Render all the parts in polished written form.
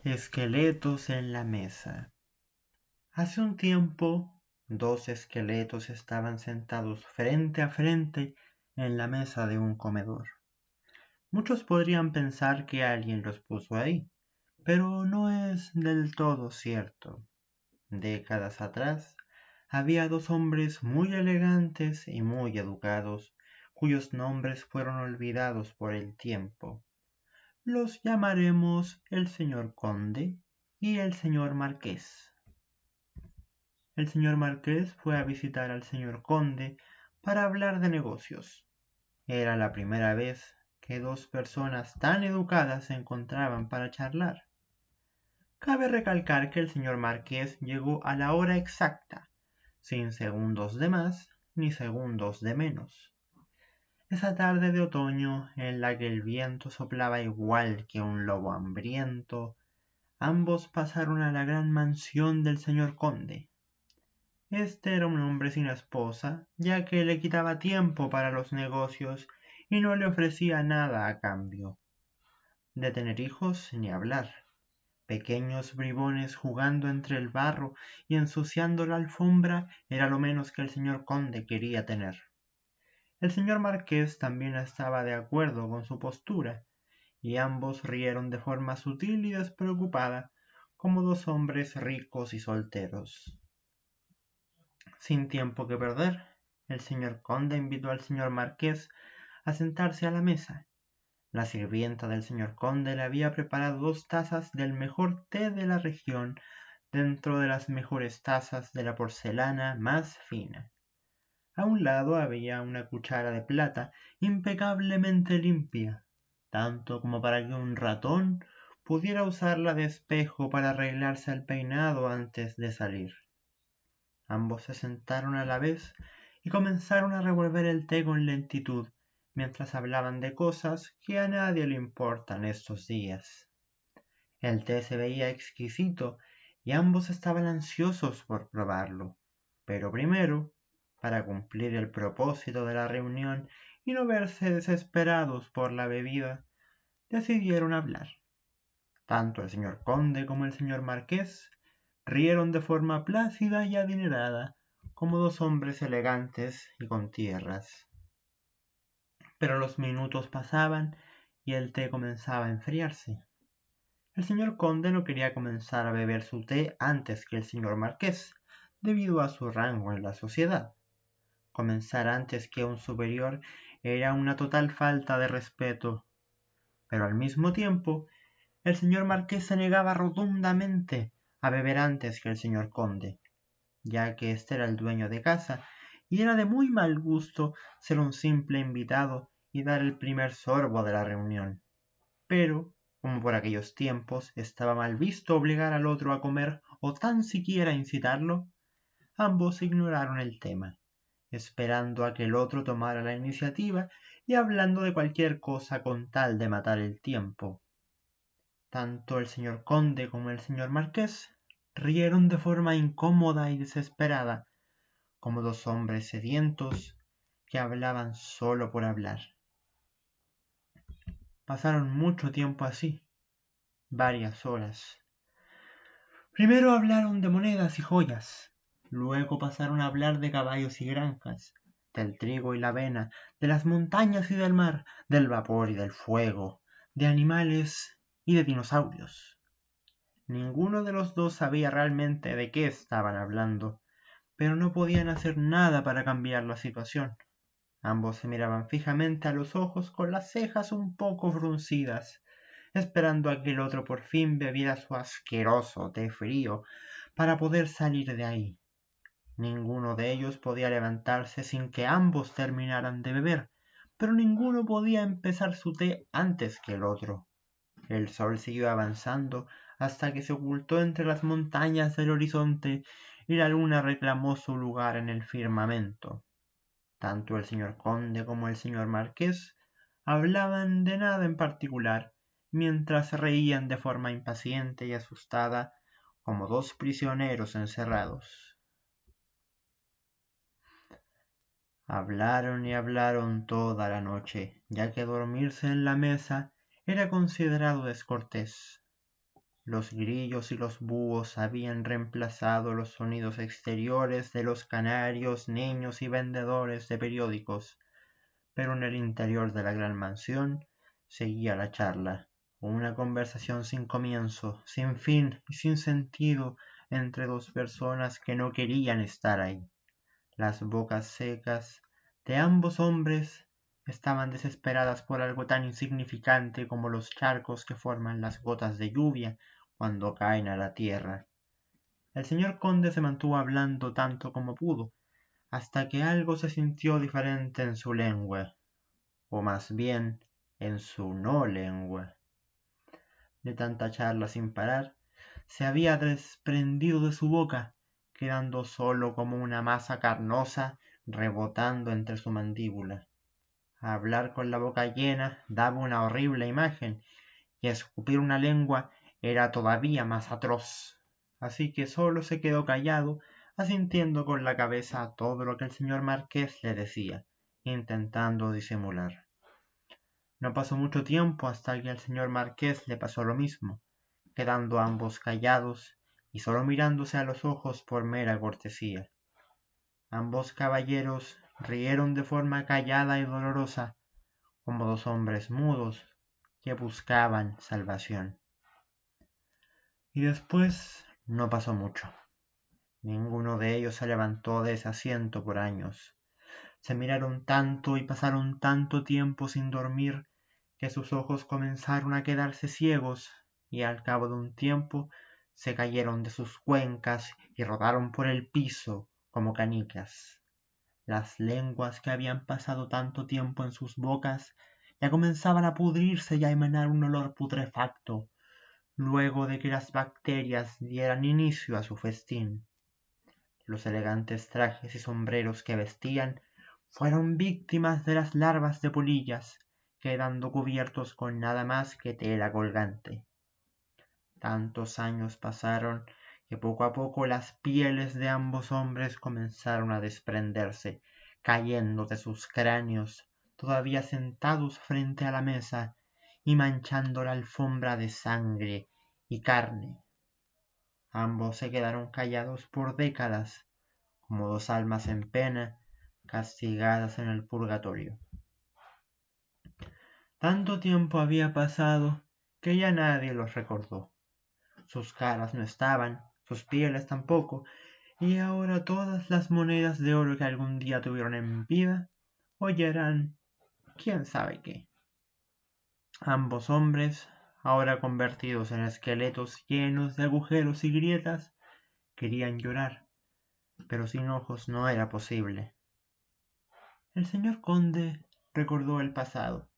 Esqueletos en la mesa. Hace un tiempo, dos esqueletos estaban sentados frente a frente en la mesa de un comedor. Muchos podrían pensar que alguien los puso ahí, pero no es del todo cierto. Décadas atrás, había dos hombres muy elegantes y muy educados, cuyos nombres fueron olvidados por el tiempo. Los llamaremos el señor conde y el señor marqués. El señor marqués fue a visitar al señor conde para hablar de negocios. Era la primera vez que dos personas tan educadas se encontraban para charlar. Cabe recalcar que el señor marqués llegó a la hora exacta, sin segundos de más ni segundos de menos. Esa tarde de otoño, en la que el viento soplaba igual que un lobo hambriento, ambos pasaron a la gran mansión del señor conde. Este era un hombre sin esposa, ya que le quitaba tiempo para los negocios y no le ofrecía nada a cambio. De tener hijos ni hablar. Pequeños bribones jugando entre el barro y ensuciando la alfombra era lo menos que el señor conde quería tener. El señor marqués también estaba de acuerdo con su postura, y ambos rieron de forma sutil y despreocupada, como dos hombres ricos y solteros. Sin tiempo que perder, el señor conde invitó al señor marqués a sentarse a la mesa. La sirvienta del señor conde le había preparado 2 tazas del mejor té de la región dentro de las mejores tazas de la porcelana más fina. A un lado había una cuchara de plata impecablemente limpia, tanto como para que un ratón pudiera usarla de espejo para arreglarse el peinado antes de salir. Ambos se sentaron a la vez y comenzaron a revolver el té con lentitud, mientras hablaban de cosas que a nadie le importan estos días. El té se veía exquisito y ambos estaban ansiosos por probarlo. Pero primero, para cumplir el propósito de la reunión y no verse desesperados por la bebida, decidieron hablar. Tanto el señor conde como el señor marqués rieron de forma plácida y adinerada, como dos hombres elegantes y con tierras. Pero los minutos pasaban y el té comenzaba a enfriarse. El señor conde no quería comenzar a beber su té antes que el señor marqués, debido a su rango en la sociedad. Comenzar antes que un superior era una total falta de respeto, pero al mismo tiempo el señor marqués se negaba rotundamente a beber antes que el señor conde, ya que éste era el dueño de casa y era de muy mal gusto ser un simple invitado y dar el primer sorbo de la reunión. Pero, como por aquellos tiempos estaba mal visto obligar al otro a comer o tan siquiera incitarlo, ambos ignoraron el tema, esperando a que el otro tomara la iniciativa y hablando de cualquier cosa con tal de matar el tiempo. Tanto el señor conde como el señor marqués rieron de forma incómoda y desesperada, como dos hombres sedientos que hablaban solo por hablar. Pasaron mucho tiempo así, varias horas. Primero hablaron de monedas y joyas, luego pasaron a hablar de caballos y granjas, del trigo y la avena, de las montañas y del mar, del vapor y del fuego, de animales y de dinosaurios. Ninguno de los dos sabía realmente de qué estaban hablando, pero no podían hacer nada para cambiar la situación. Ambos se miraban fijamente a los ojos con las cejas un poco fruncidas, esperando a que el otro por fin bebiera su asqueroso té frío para poder salir de ahí. Ninguno de ellos podía levantarse sin que ambos terminaran de beber, pero ninguno podía empezar su té antes que el otro. El sol siguió avanzando hasta que se ocultó entre las montañas del horizonte y la luna reclamó su lugar en el firmamento. Tanto el señor conde como el señor marqués hablaban de nada en particular, mientras reían de forma impaciente y asustada, como dos prisioneros encerrados. Hablaron y hablaron toda la noche, ya que dormirse en la mesa era considerado descortés. Los grillos y los búhos habían reemplazado los sonidos exteriores de los canarios, niños y vendedores de periódicos, pero en el interior de la gran mansión seguía la charla, una conversación sin comienzo, sin fin y sin sentido entre dos personas que no querían estar ahí. Las bocas secas de ambos hombres estaban desesperadas por algo tan insignificante como los charcos que forman las gotas de lluvia cuando caen a la tierra. El señor conde se mantuvo hablando tanto como pudo, hasta que algo se sintió diferente en su lengua, o más bien en su no lengua. De tanta charla sin parar, se había desprendido de su boca, quedando solo como una masa carnosa rebotando entre su mandíbula. Hablar con la boca llena daba una horrible imagen, y escupir una lengua era todavía más atroz. Así que solo se quedó callado, asintiendo con la cabeza a todo lo que el señor marqués le decía, intentando disimular. No pasó mucho tiempo hasta que al señor marqués le pasó lo mismo, quedando ambos callados y solo mirándose a los ojos por mera cortesía. Ambos caballeros rieron de forma callada y dolorosa, como dos hombres mudos que buscaban salvación. Y después no pasó mucho. Ninguno de ellos se levantó de ese asiento por años. Se miraron tanto y pasaron tanto tiempo sin dormir que sus ojos comenzaron a quedarse ciegos y al cabo de un tiempo se cayeron de sus cuencas y rodaron por el piso como canicas. Las lenguas que habían pasado tanto tiempo en sus bocas ya comenzaban a pudrirse y a emanar un olor putrefacto, luego de que las bacterias dieran inicio a su festín. Los elegantes trajes y sombreros que vestían fueron víctimas de las larvas de polillas, quedando cubiertos con nada más que tela colgante. Tantos años pasaron que poco a poco las pieles de ambos hombres comenzaron a desprenderse, cayendo de sus cráneos, todavía sentados frente a la mesa y manchando la alfombra de sangre y carne. Ambos se quedaron callados por décadas, como dos almas en pena, castigadas en el purgatorio. Tanto tiempo había pasado que ya nadie los recordó. Sus caras no estaban, sus pieles tampoco, y ahora todas las monedas de oro que algún día tuvieron en vida hoy eran quién sabe qué. Ambos hombres, ahora convertidos en esqueletos llenos de agujeros y grietas, querían llorar, pero sin ojos no era posible. El señor conde recordó el pasado,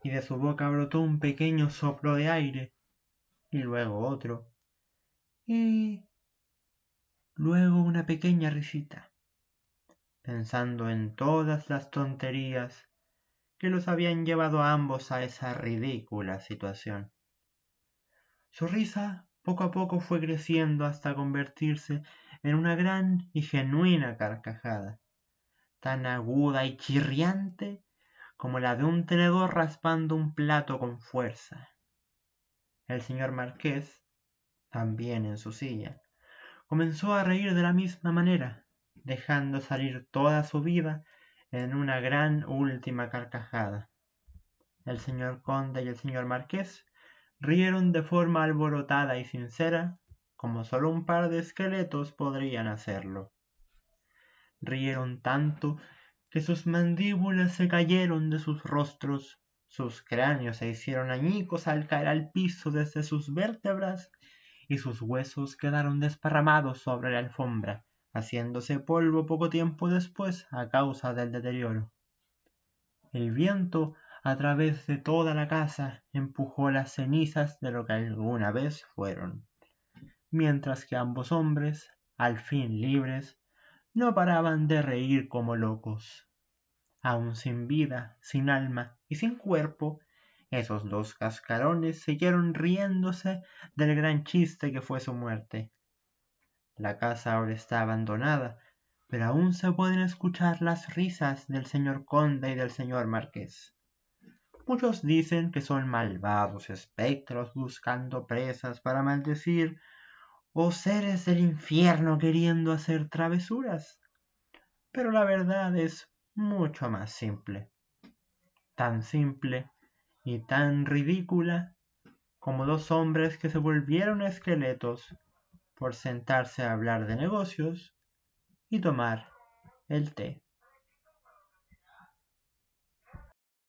y de su boca brotó un pequeño soplo de aire, y luego otro, y luego una pequeña risita, pensando en todas las tonterías que los habían llevado a ambos a esa ridícula situación. Su risa poco a poco fue creciendo hasta convertirse en una gran y genuina carcajada, tan aguda y chirriante como la de un tenedor raspando un plato con fuerza. El señor marqués, también en su silla, comenzó a reír de la misma manera, dejando salir toda su vida en una gran última carcajada. El señor conde y el señor marqués rieron de forma alborotada y sincera, como solo un par de esqueletos podrían hacerlo. Rieron tanto que sus mandíbulas se cayeron de sus rostros, sus cráneos se hicieron añicos al caer al piso desde sus vértebras, y sus huesos quedaron desparramados sobre la alfombra, haciéndose polvo poco tiempo después a causa del deterioro. El viento a través de toda la casa empujó las cenizas de lo que alguna vez fueron, mientras que ambos hombres, al fin libres, no paraban de reír como locos. Aun sin vida, sin alma y sin cuerpo, esos dos cascarones siguieron riéndose del gran chiste que fue su muerte. La casa ahora está abandonada, pero aún se pueden escuchar las risas del señor conde y del señor marqués. Muchos dicen que son malvados espectros buscando presas para maldecir, o seres del infierno queriendo hacer travesuras. Pero la verdad es mucho más simple. Tan simple y tan ridícula como dos hombres que se volvieron esqueletos por sentarse a hablar de negocios y tomar el té.